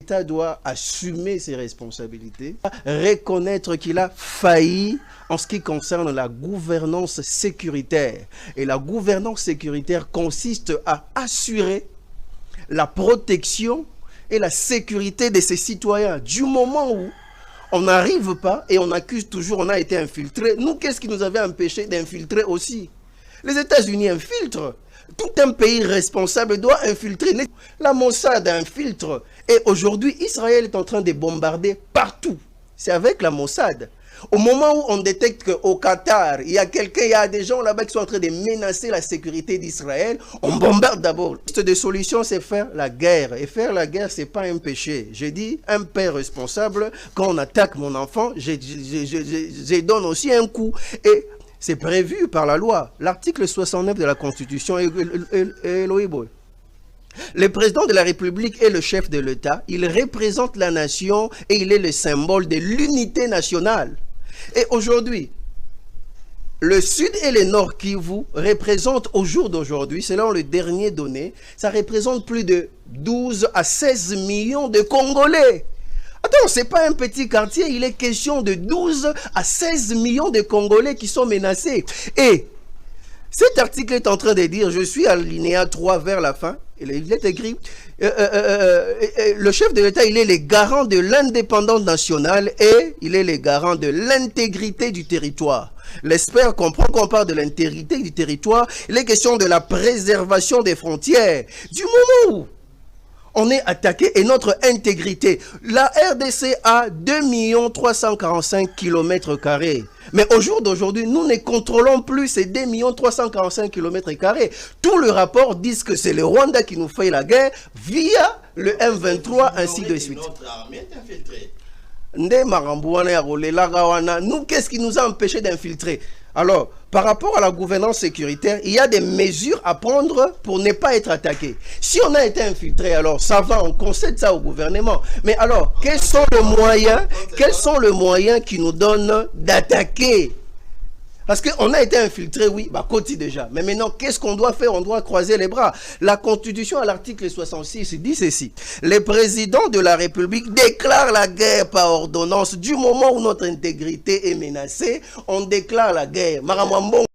L'État doit assumer ses responsabilités, reconnaître qu'il a failli en ce qui concerne la gouvernance sécuritaire. Et la gouvernance sécuritaire consiste à assurer la protection et la sécurité de ses citoyens. Du moment où on n'arrive pas et on accuse toujours, on a été infiltré. Nous, qu'est-ce qui nous avait empêché d'infiltrer aussi? Les États-Unis infiltrent. Tout un pays responsable doit infiltrer. La Mossad infiltre. Et aujourd'hui, Israël est en train de bombarder partout. C'est avec la Mossad. Au moment où on détecte qu'au Qatar, il y a des gens là-bas qui sont en train de menacer la sécurité d'Israël, on bombarde d'abord. La liste de solutions, c'est faire la guerre. Et faire la guerre, ce n'est pas un péché. J'ai dit, un père responsable, quand on attaque mon enfant, je donne aussi un coup. Et c'est prévu par la loi. L'article 69 de la Constitution est le président de la République est le chef de l'État. Il représente la nation et il est le symbole de l'unité nationale. Et aujourd'hui, le Sud et le Nord Kivu représentent au jour d'aujourd'hui, selon les dernières données, ça représente plus de 12 à 16 millions de Congolais. Attends, ce n'est pas un petit quartier, il est question de 12 à 16 millions de Congolais qui sont menacés. Et cet article est en train de dire, je suis à l'alinéa 3 vers la fin, il est écrit, le chef de l'État, il est le garant de l'indépendance nationale et il est le garant de l'intégrité du territoire. L'espère comprend qu'on parle de l'intégrité du territoire, il est question de la préservation des frontières. Du moment où on est attaqué et notre intégrité. La RDC a 2 345 km². Mais au jour d'aujourd'hui, nous ne contrôlons plus ces 2 345 km². Tout le rapport dit que c'est le Rwanda qui nous fait la guerre via le M23, ainsi de suite. Notre armée est infiltrée. Nous, qu'est-ce qui nous a empêché d'infiltrer? Alors, par rapport à la gouvernance sécuritaire, il y a des mesures à prendre pour ne pas être attaqué. Si on a été infiltré, alors ça va, on concède ça au gouvernement. Mais alors, quels sont les moyens qui nous donnent d'attaquer? Parce qu'on a été infiltré, oui, bah côté déjà. Mais maintenant, qu'est-ce qu'on doit faire? On doit croiser les bras. La Constitution, à l'article 66, dit ceci. Le président de la République déclare la guerre par ordonnance. Du moment où notre intégrité est menacée, on déclare la guerre. Maramwambon.